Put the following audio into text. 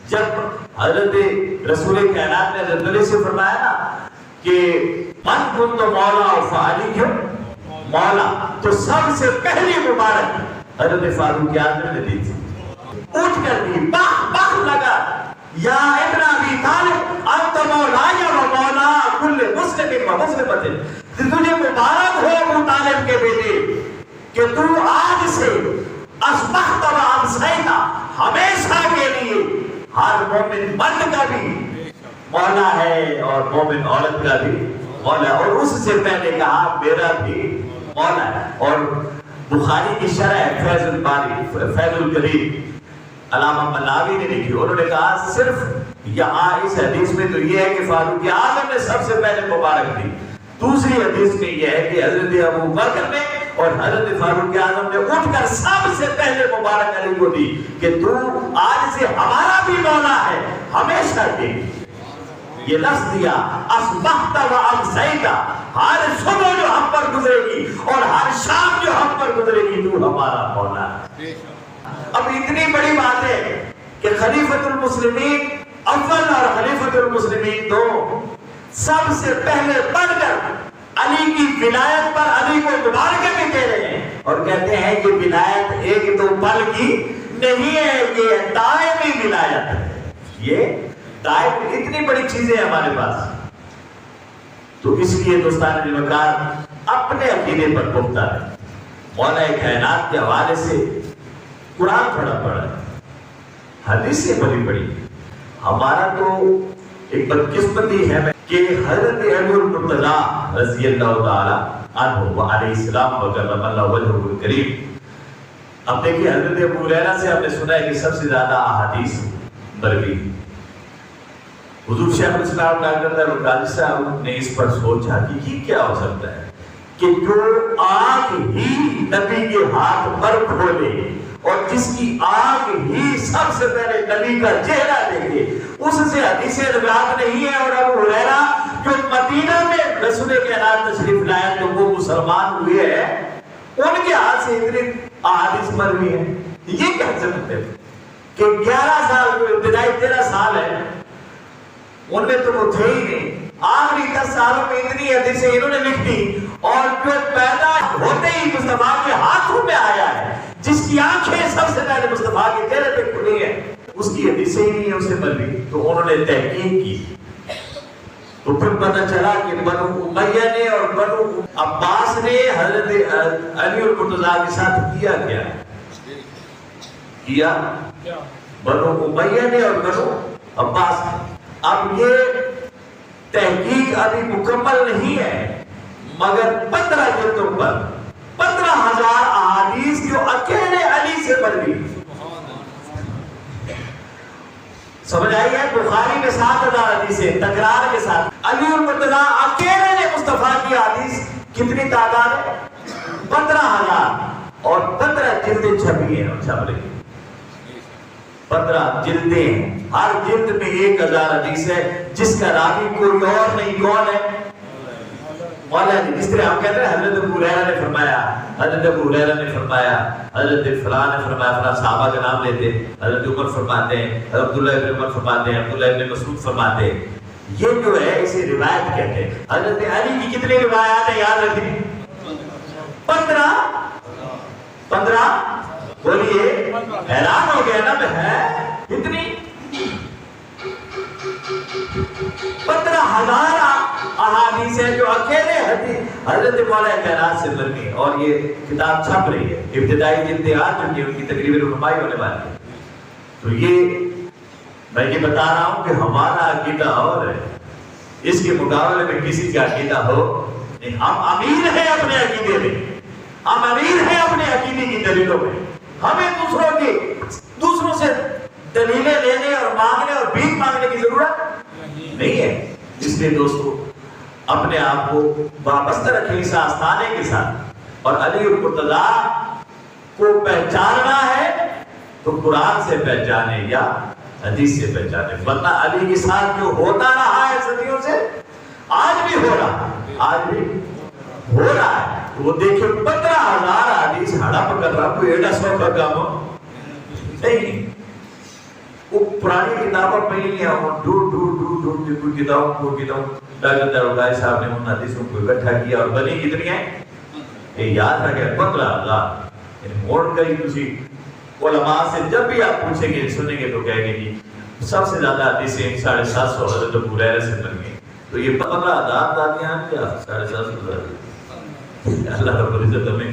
جب حضرت رسول کائنات نے حضرت علی سے فرمایا نا کہ من کنت مولا فعلی کیوں مولا، تو سب سے پہلی مبارک حضرت فاروق اعظم نے دی تھی، اٹھ کر دی، باہ لگا، یا ابن ابی طالب انت مولاي و مولا کل مسلم و مسلمۃ، تجھے مبارک ہو ابو طالب کے بیٹے کہ تو آج سے اصبحت و امسیت، ہمیشہ کے لیے ہر مومن مرد کا بھی مولا ہے اور مومن عورت کا بھی مولا، اور اس سے پہلے کہا میرا بھی مولا ہے۔ اور بخاری کی شرح فیض الباری فیض القدیر علامہ مناوی نے لکھی، انہوں نے کہا صرف یہاں اس حدیث میں تو یہ ہے کہ فاروق اعظم نے سب سے پہلے مبارک دی، دوسری حدیث میں یہ ہے کہ حضرت ابو بکر نے اور حضرت فاروق اعظم نے اٹھ کر سب سے پہلے مبارک علی کو دی کہ تو آج سے ہمارا بھی مولا ہے ہمیشہ کے لیے۔ یہ لفظ دیا اصبحت و امسیت، ہر صبح جو ہم پر گزرے گی اور ہر شام جو ہم پر گزرے گی تو ہمارا مولا ہے۔ اب اتنی بڑی بات ہے کہ خلیفۃ المسلمین اول اور خلیفۃ المسلمین دو سب سے پہلے پڑھ کر علی کی ولایت پر علی کو مبارکیں بھی دے رہے ہیں اور کہتے ہیں کہ ولایت ایک دو پل کی نہیں ہے، یہ دائمی ولایت ہے، یہ دائم، اتنی بڑی چیزیں ہمارے پاس۔ تو اس لیے دوستان الوقار اپنے عقیدے پر پختہ ہے، مولا کائنات کے حوالے سے قرآن پڑھا ہے، حدیثیں پڑھی، ہمارا تو ایک بدقسمتی ہے کہ حضرت علی المرتضی رضی اللہ تعالی عنہ وعلیہ السلام وکرم اللہ وجہہ الکریم، اب دیکھیے حضرت ابو ہریرہ سے ہم نے سنا ہے کہ سب سے زیادہ احادیث مروی، حضور شیخ الاسلام ڈاکٹر القادری صاحب نے اس پر سوچا کہ یہ کیا ہو سکتا ہے کہ جو آنکھ ہی نبی کے ہاتھ پر کھولے اور جس کی آنکھ ہی سب سے پہلے نبی کا چہرہ دیکھے، اس سے حدیث روایت نہیں ہے۔ اور ابو ہریرہ جو مدینہ میں رسول کائنات تشریف لائے تو وہ مسلمان ہوئے ہیں، ان کے ہاتھ سے اتنی احادیث مروی ہے، یہ کیا سمجھتے ہیں کہ 11 سال جو ابتدائی 13 سال ہے ان میں تو وہ تھے ہی نہیں، آخری 10 سالوں میں اتنی حدیثیں انہوں نے لکھ دی، اور جو پیدا ہوتے ہی مصطفیٰ کے ہاتھوں میں آیا ہے، جس کی آنکھیں سب سے پہلے مصطفیٰ کے چہرے پہ کھلی ہیں، اس کی حدیثیں ہی نہیں ہیں اسے مروی، تو انہوں نے تحقیق کی، تو پھر پتہ چلا کہ بنو امیہ نے اور بنو عباس نے حضرت علی المرتضیٰ کے ساتھ کیا بنو امیہ نے اور بنو عباس نے۔ اب یہ تحقیق ابھی مکمل نہیں ہے، مگر 15 جلدوں پر 15,000 احادیث جو اکیلے علی سے مروی، سمجھ آئی ہے؟ بخاری میں 7,000 حدیثیں تکرار کے ساتھ، علی المرتضیٰ اکیلے نے مصطفیٰ کی حدیث کتنی تعداد ہے؟ 15,000، اور 15 جلدیں چھپی ہیں اور چھپ رہی ہیں، 15 جلدیں ہیں، ہر جلد میں 1,000 حدیث ہے، جس کا راوی کوئی اور نہیں، کون ہے؟ مولا علی۔ جس طرح ہم کہتے ہیں حضرت ابو ہریرہ نے فرمایا، حضرت ابو ہریرہ نے فرمایا، حضرت فلاں نے فرمایا، فلاں صحابہ کا نام لیتے ہیں، حضرت عمر فرماتے ہیں، حضرت عبداللہ ابن عمر فرماتے ہیں، عبداللہ ابن مسعود فرماتے ہیں، یہ جو ہے اسے روایت کہتے ہیں۔ حضرت علی کی کتنی روایات ہیں یاد رکھیں؟ 15 بولیے، حیران ہو گیا نا میں، ہے اتنی 15,000 احادیث ہیں جو اکیلے حضرت مولا کائنات سے مروی ہیں، اور یہ کتاب چھپ رہی ہے، ابتدائی جلدیں آ چکی ہیں، ان کی تقریباً رونمائی ہونے والی ہے۔ تو یہ میں یہ بتا رہا ہوں کہ ہمارا عقیدہ اور ہے، اس کے مقابلے میں کسی کا عقیدہ ہو نہیں، ہم امیر ہیں اپنے عقیدے میں، ہم امیر ہیں اپنے عقیدے کی دلیلوں میں، ہمیں دوسروں سے دلیلیں لینے اور مانگنے اور بھیک مانگنے کی ضرورت نہیں ہے۔ اس لیے دوستو اپنے آپ کو وابستہ رکھیں اس آستانے کے ساتھ، اور علی المرتضیٰ کو پہچاننا ہے تو قرآن سے پہچانے یا حدیث سے پہچانے، ورنہ علی کے ساتھ جو ہوتا رہا ہے صدیوں سے، آج بھی ہو رہا ہے۔ وہ دیکھیں 15,000 حدیث ہڑپ کر رہا، کوئی ایڈا سو کا کام نہیں۔ وہ پرانی کتابوں پہ ہی ہیں، وہ ڈھونڈ کوئی کتاب ڈاکٹر داروگائے صاحب نے ان حدیثوں کو اکٹھا کیا اور بنی کتنی ہیں؟ یہ یاد رکھے 15,000. موڑ گئی تھی علماء سے جب بھی آپ پوچھیں گے سنیں گے تو کہیں گے جی سب سے زیادہ حدیثیں 750 حضرت ابو ہریرہ سے بن گئی. تو یہ 15,000 دادیاں کیا 750 اللہ رب العزت ہمیں